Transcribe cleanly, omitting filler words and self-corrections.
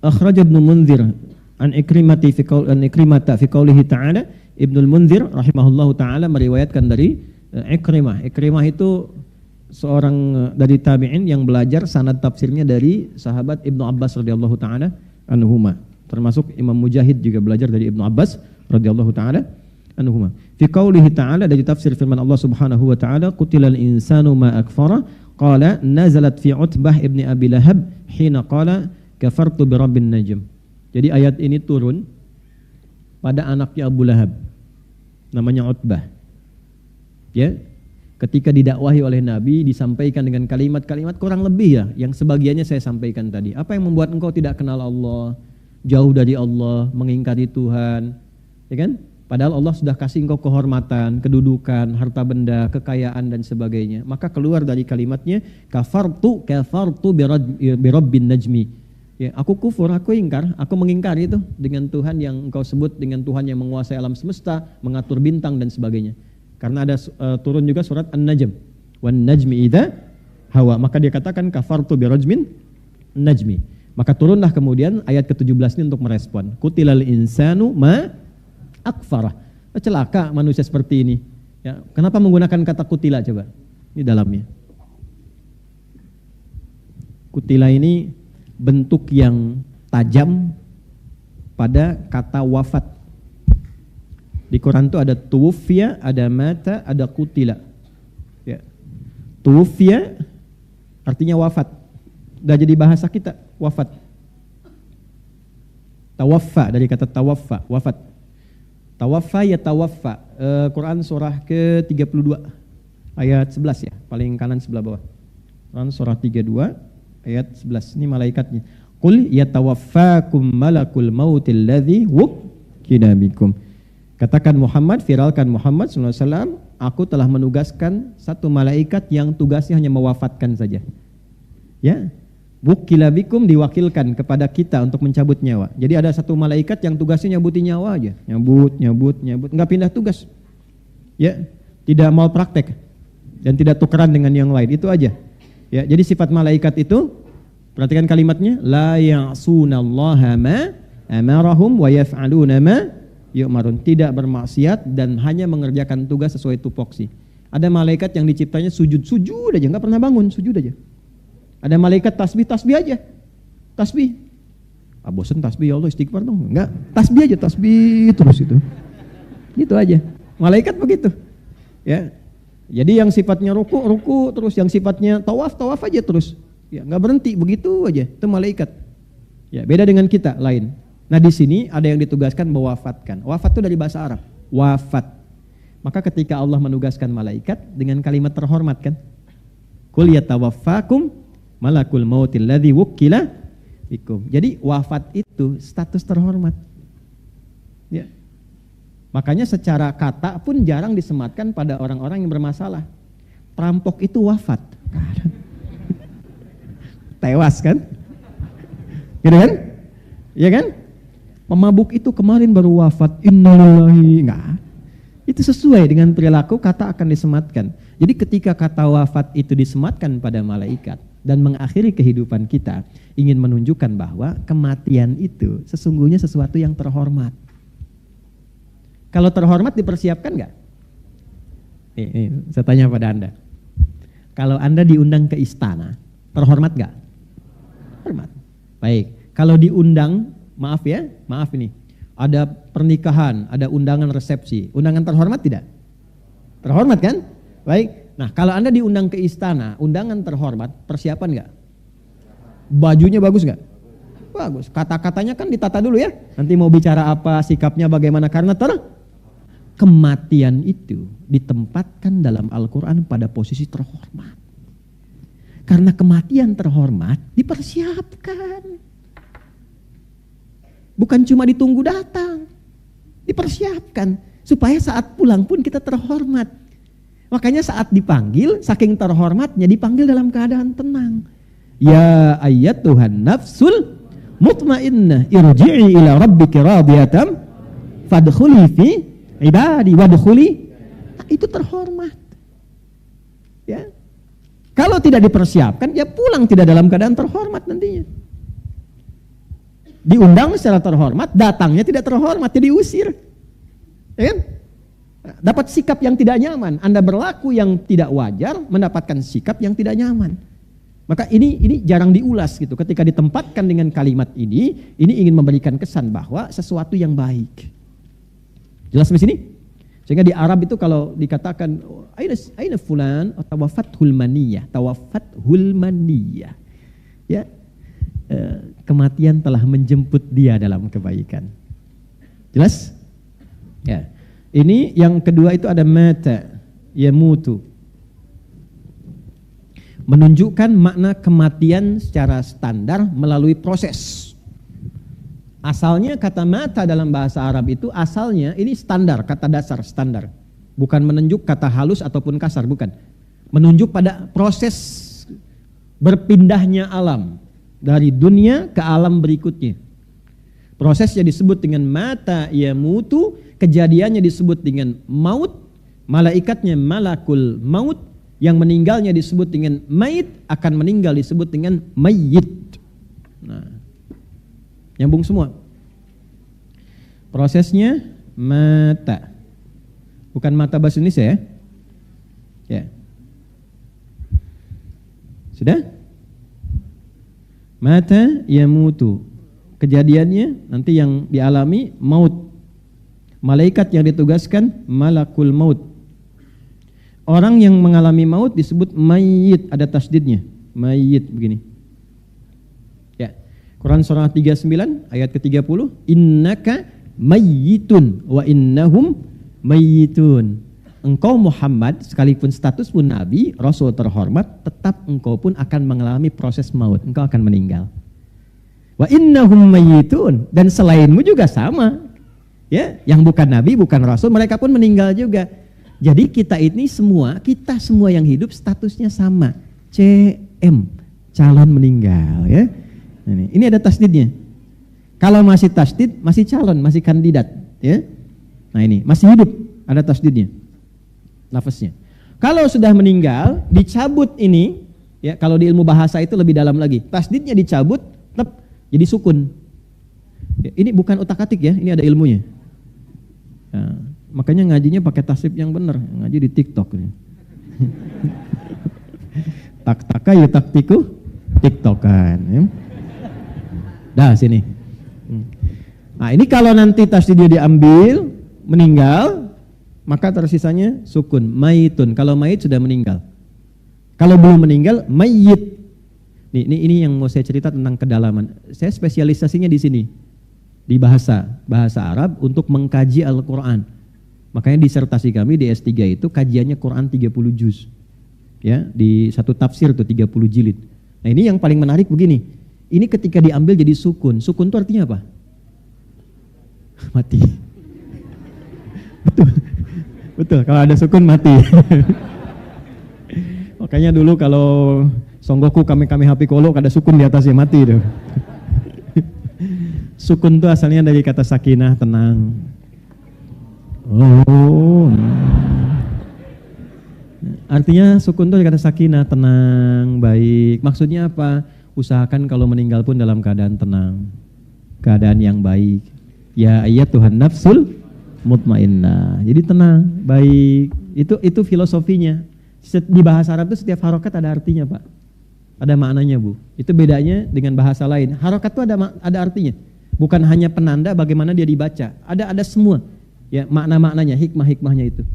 akhraj Ibnu Munzir an Ikrimata fi qoulihi ta'ala. Ibnu Munzir rahimahullahu taala meriwayatkan dari Ikrimah. Ikrimah itu seorang dari tabi'in yang belajar sanad tafsirnya dari sahabat Ibnu Abbas radhiyallahu taala anhuma. Termasuk Imam Mujahid juga belajar dari Ibnu Abbas radhiyallahu taala anhuma. Fi qoulihi ta'ala, dari tafsir firman Allah Subhanahu wa taala, qutilal insanu ma akfara qala nazalat fi Utbah ibni Abi Lahab hina qala kafartu bi rabbin najm. Jadi ayat ini turun pada anaknya Abu Lahab, namanya Utbah. Ya, ketika didakwahi oleh Nabi, disampaikan dengan kalimat-kalimat kurang lebih ya, yang sebagiannya saya sampaikan tadi. Apa yang membuat engkau tidak kenal Allah, jauh dari Allah, mengingkari Tuhan, ya kan? Padahal Allah sudah kasih engkau kehormatan, kedudukan, harta benda, kekayaan dan sebagainya. Maka keluar dari kalimatnya kafartu bi rabbin najmi. Ya, aku kufur, aku ingkar, aku mengingkari itu dengan Tuhan yang engkau sebut, dengan Tuhan yang menguasai alam semesta, mengatur bintang dan sebagainya. Karena ada turun juga surat An-Najm, wan najmi idza hawa. Maka dia katakan kafartu bi rajmin najmi. Maka turunlah kemudian ayat ke-17 ini untuk merespon. Qutilal insanu ma akfarah. Celaka manusia seperti ini. Ya, kenapa menggunakan kata kutila coba? Ini dalamnya. Kutila ini bentuk yang tajam pada kata wafat. Di Quran itu ada tuwfiya, ada mata, ada kutila. Ya. Tuwfiya artinya wafat. Udah jadi bahasa kita, wafat. Tawaffa dari kata tawaffa, wafat. Tawaffa ya tawaffa. Quran surah ke-32 ayat 11 ya, paling kanan sebelah bawah. Quran surah 32 ayat 11, ini malaikatnya. Qul yatawaffakum malakul mautil ladzi wukkila bikum. Katakan Muhammad, viralkan Muhammad SAW, aku telah menugaskan satu malaikat yang tugasnya hanya mewafatkan saja. Ya, wukkila bikum, diwakilkan kepada kita untuk mencabut nyawa. Jadi ada satu malaikat yang tugasnya nyabutin nyawa aja, nyabut, enggak pindah tugas. Ya, tidak mau praktek dan tidak tukeran dengan yang lain, itu aja. Ya, jadi sifat malaikat itu, perhatikan kalimatnya, la ya'sunallaha ma amarahum wa yaf'aluna ma yu'marun, tidak bermaksiat dan hanya mengerjakan tugas sesuai tupoksi. Ada malaikat yang diciptanya sujud aja, enggak pernah bangun, sujud aja. Ada malaikat tasbih aja. Tasbih. Ah, bosan tasbih, ya Allah istighfar dong. Enggak, tasbih aja, tasbih terus itu. Gitu aja. Malaikat begitu. Ya. Jadi yang sifatnya ruku terus, yang sifatnya tawaf aja terus. Ya, enggak berhenti, begitu aja. Itu malaikat. Ya, beda dengan kita, lain. Nah, di sini ada yang ditugaskan mewafatkan. Wafat itu dari bahasa Arab, wafat. Maka ketika Allah menugaskan malaikat dengan kalimat terhormat kan? Qul yatawaffakum malakul mautil ladzi wukkila bikum. Jadi wafat itu status terhormat. Ya. Makanya secara kata pun jarang disematkan pada orang-orang yang bermasalah. Perampok itu wafat. Tewas kan? Gitu kan? Iya kan? Pemabuk itu kemarin baru wafat. Innalillahi. Enggak. Itu sesuai dengan perilaku, kata akan disematkan. Jadi ketika kata wafat itu disematkan pada malaikat dan mengakhiri kehidupan kita, ingin menunjukkan bahwa kematian itu sesungguhnya sesuatu yang terhormat. Kalau terhormat dipersiapkan enggak? Saya tanya pada Anda. Kalau Anda diundang ke istana, terhormat enggak? Terhormat. Baik. Kalau diundang, maaf ini, ada pernikahan, ada undangan resepsi. Undangan terhormat tidak? Terhormat kan? Baik. Nah, kalau Anda diundang ke istana, undangan terhormat, persiapan enggak? Bajunya bagus enggak? Bagus. Kata-katanya kan ditata dulu ya. Nanti mau bicara apa, sikapnya bagaimana, karena kematian itu ditempatkan dalam Al-Quran pada posisi terhormat. Karena kematian terhormat dipersiapkan. Bukan cuma ditunggu datang, dipersiapkan. Supaya saat pulang pun kita terhormat. Makanya saat dipanggil, saking terhormatnya dipanggil dalam keadaan tenang. Ya ayyatuhan nafsul mutmainnah irji'i ila rabbiki radiyatan fadkhuli fi ibadi wadkhuli. Itu terhormat. Ya. Kalau tidak dipersiapkan, ya pulang tidak dalam keadaan terhormat nantinya. diundang secara terhormat, datangnya tidak terhormat, diusir. Ya kan? Dapat sikap yang tidak nyaman. Anda berlaku yang tidak wajar, mendapatkan sikap yang tidak nyaman. Maka ini jarang diulas gitu. Ketika ditempatkan dengan kalimat ini ingin memberikan kesan bahwa sesuatu yang baik. Jelas di sini? Sehingga di Arab itu kalau dikatakan aina fulan tawafathul maniyah, tawafathul maniyah. Ya. Kematian telah menjemput dia dalam kebaikan. Jelas? Ya. Ini yang kedua itu ada mata, yamutu. Menunjukkan makna kematian secara standar melalui proses. Asalnya kata mata dalam bahasa Arab itu asalnya ini standar, kata dasar standar. Bukan menunjuk kata halus ataupun kasar, bukan. Menunjuk pada proses berpindahnya alam dari dunia ke alam berikutnya. Prosesnya disebut dengan mata yamutu, kejadiannya disebut dengan maut, malaikatnya malakul maut, yang meninggalnya disebut dengan mayit, akan meninggal disebut dengan mayyit. Nah, nyambung semua. Prosesnya mata. Bukan mata bahasa Indonesia ya. Ya. Sudah? Mata yamutu. Kejadiannya nanti yang dialami maut. Malaikat yang ditugaskan malakul maut. Orang yang mengalami maut disebut mayyit, ada tasdidnya. Mayyit begini. Ya. Quran surah 39 ayat ke-30, innaka mayyitun wa innahum mayyitun. Engkau Muhammad sekalipun status pun nabi, rasul terhormat, tetap engkau pun akan mengalami proses maut. Engkau akan meninggal. Wa innahum mayyitun, dan selainmu juga sama. Ya, yang bukan nabi, bukan rasul, mereka pun meninggal juga. Jadi kita semua yang hidup statusnya sama. CM, calon meninggal ya. Ini ada tasdidnya. Kalau masih tasdid, masih calon, masih kandidat ya. Nah ini, masih hidup, ada tasdidnya. Lafaznya. Kalau sudah meninggal, dicabut ini ya, kalau di ilmu bahasa itu lebih dalam lagi. Tasdidnya dicabut, tetap jadi sukun. Ya, ini bukan utak-atik ya, ini ada ilmunya. Nah, makanya ngajinya pakai tasrif yang benar, ngaji di TikTok. Tak-taka ya taktiku, TikTokan. Ya. Dah sini. Nah ini kalau nanti tasdidnya diambil, meninggal, maka tersisanya sukun, mayitun. Kalau mayit sudah meninggal. Kalau belum meninggal, mayyit. Ini yang mau saya cerita tentang kedalaman. Saya spesialisasinya di sini. Di bahasa Arab untuk mengkaji Al-Quran. Makanya disertasi kami di S3 itu kajiannya Quran 30 juz. Ya, di satu tafsir tuh 30 jilid. Nah, ini yang paling menarik begini. Ini ketika diambil jadi sukun. Sukun itu artinya apa? Mati. Betul, kalau ada sukun mati. Makanya dulu kalau Songgoku kami hapi kolo ada sukun di atasnya mati tuh. Sukun itu asalnya dari kata sakinah, tenang. Oh. Artinya sukun itu dari kata sakinah, tenang, baik. Maksudnya apa? Usahakan kalau meninggal pun dalam keadaan tenang. Keadaan yang baik. Ya ayat Tuhan nafsul mutmainnah. Jadi tenang, baik. Itu filosofinya. Di bahasa Arab itu setiap harokat ada artinya, Pak. Ada maknanya, Bu. Itu bedanya dengan bahasa lain. Harokat itu ada artinya. Bukan hanya penanda bagaimana dia dibaca. Ada semua ya makna-maknanya, hikmah-hikmahnya itu.